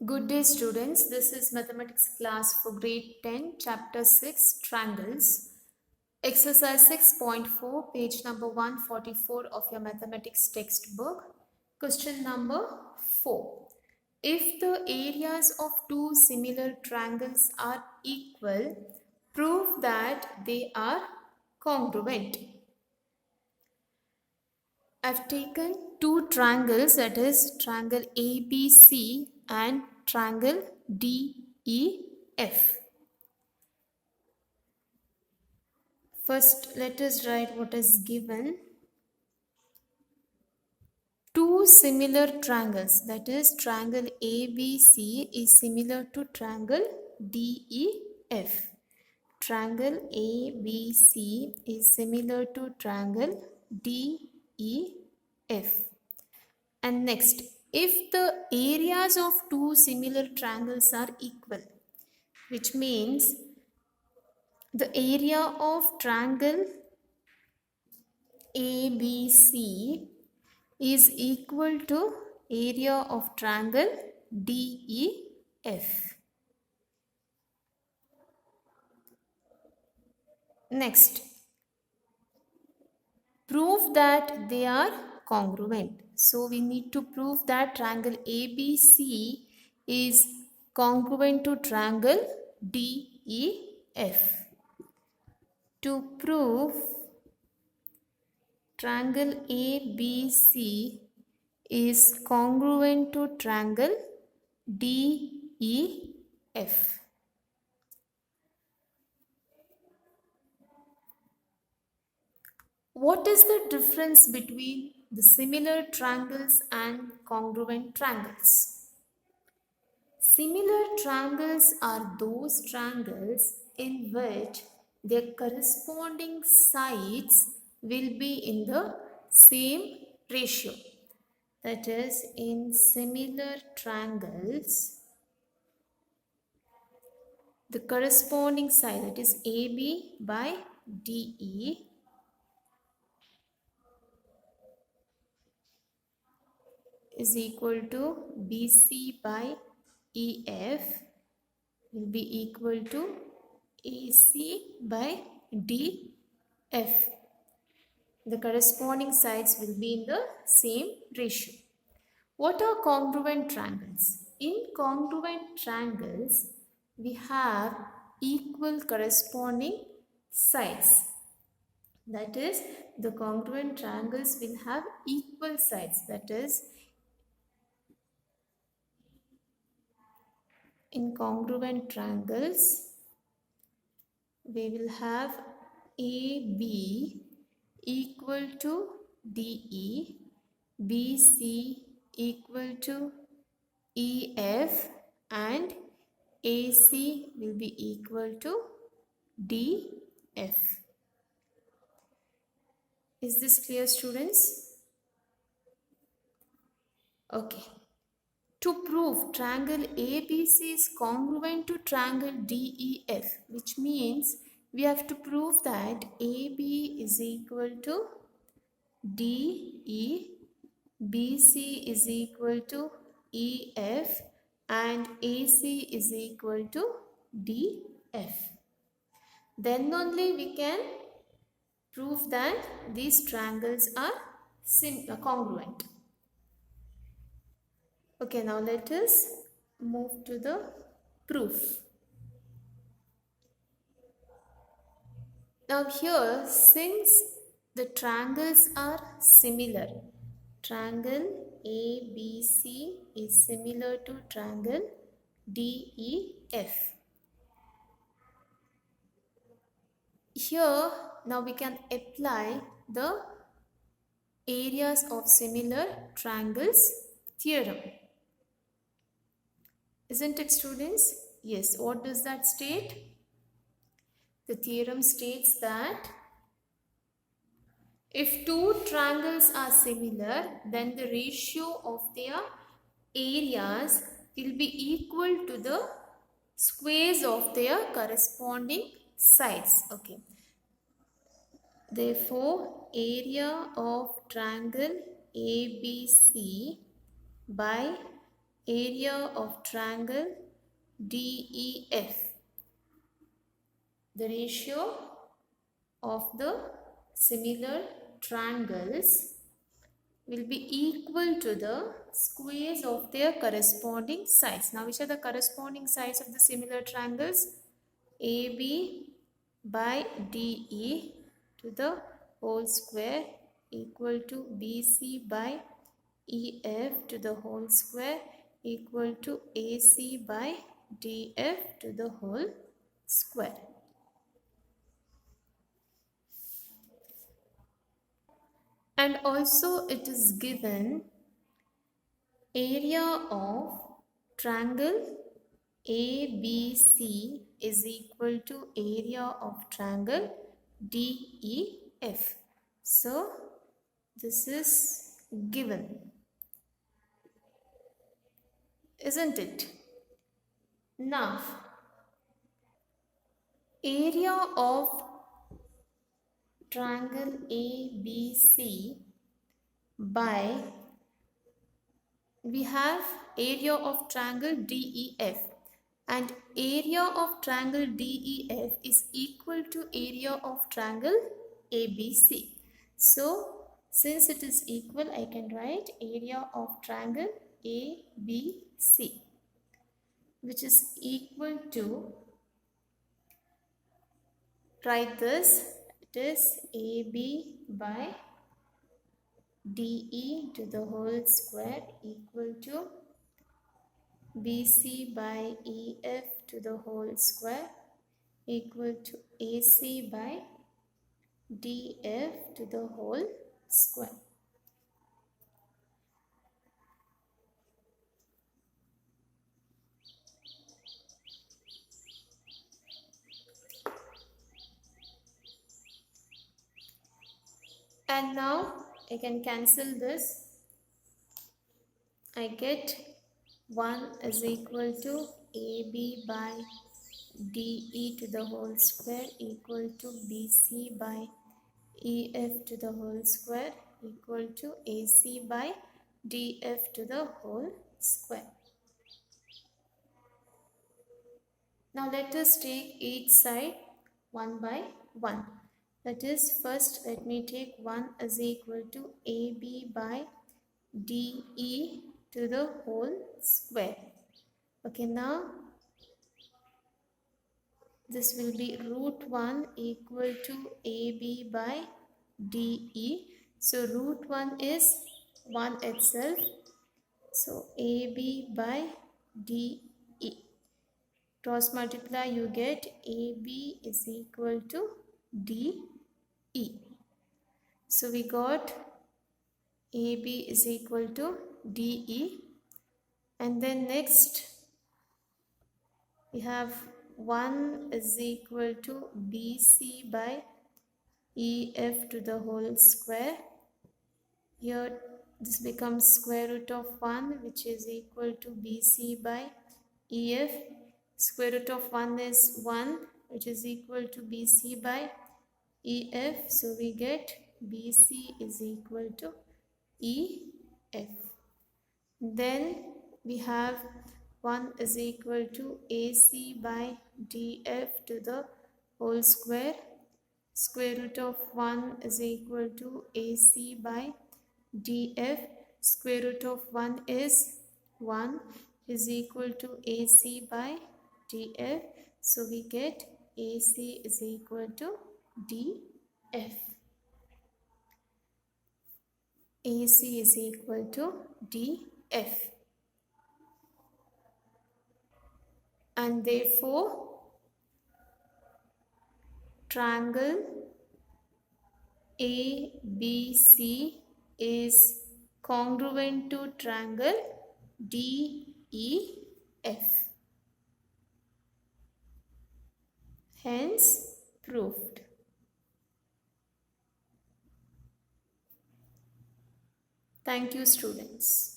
Good day, students. This is mathematics class for grade 10, chapter 6, triangles. Exercise 6.4, page number 144 of your mathematics textbook. Question number 4. If the areas of two similar triangles are equal, prove that they are congruent. I've taken two triangles, that is triangle ABC and triangle DEF. First, let us write what is given. Two similar triangles, that is triangle ABC is similar to triangle DEF. Triangle ABC is similar to triangle DEF. And next, if the areas of two similar triangles are equal, which means the area of triangle ABC is equal to area of triangle DEF. Next, prove that they are congruent. So we need to prove that triangle ABC is congruent to triangle DEF. To prove triangle ABC is congruent to triangle DEF. What is the difference between the similar triangles and congruent triangles? Similar triangles are those triangles in which their corresponding sides will be in the same ratio. That is, in similar triangles, the corresponding side, that is AB by DE, is equal to BC by EF will be equal to AC by DF. The corresponding sides will be in the same ratio. What are congruent triangles? In congruent triangles, we have equal corresponding sides. That is, the congruent triangles will have equal sides. That is, in congruent triangles, we will have AB equal to DE, BC equal to EF, and AC will be equal to DF. Is this clear, students? Okay. To prove triangle ABC is congruent to triangle DEF, which means we have to prove that AB is equal to DE, BC is equal to EF, and AC is equal to DF. Then only we can prove that these triangles are congruent. Okay, now let us move to the proof. Now here, since the triangles are similar, triangle ABC is similar to triangle DEF. Here, now we can apply the areas of similar triangles theorem. Isn't it, students? Yes. What does that state? The theorem states that if two triangles are similar, then the ratio of their areas will be equal to the squares of their corresponding sides. Okay. Therefore, area of triangle ABC by area of triangle DEF. The ratio of the similar triangles will be equal to the squares of their corresponding sides. Now, which are the corresponding sides of the similar triangles? AB by DE to the whole square equal to BC by EF to the whole square equal to AC by DF to the whole square. And also it is given area of triangle ABC is equal to area of triangle DEF. So this is given, isn't it? Now, area of triangle ABC by, we have area of triangle DEF, and area of triangle DEF is equal to area of triangle ABC. So since it is equal, I can write area of triangle ABC, which is equal to, write this, it is AB by DE to the whole square equal to BC by EF to the whole square equal to AC by DF to the whole square. And now I can cancel this. I get 1 is equal to AB by DE to the whole square equal to BC by EF to the whole square equal to AC by DF to the whole square. Now let us take each side one by one. That is, first let me take 1 is equal to AB by DE to the whole square. Okay, now this will be root 1 equal to AB by DE. So root 1 is 1 itself. So AB by DE. Cross multiply, you get AB is equal to DE. So we got AB is equal to DE. And then next we have 1 is equal to BC by EF to the whole square. Here this becomes square root of 1, which is equal to BC by EF. Square root of 1 is 1, which is equal to BC by EF. So we get BC is equal to EF. Then we have 1 is equal to AC by DF to the whole square. Square root of 1 is equal to AC by DF. Square root of 1 is 1 is equal to AC by DF. So we get AC is equal to DF. AC is equal to DF. And therefore triangle ABC is congruent to triangle DEF. Hence proved. Thank you, students.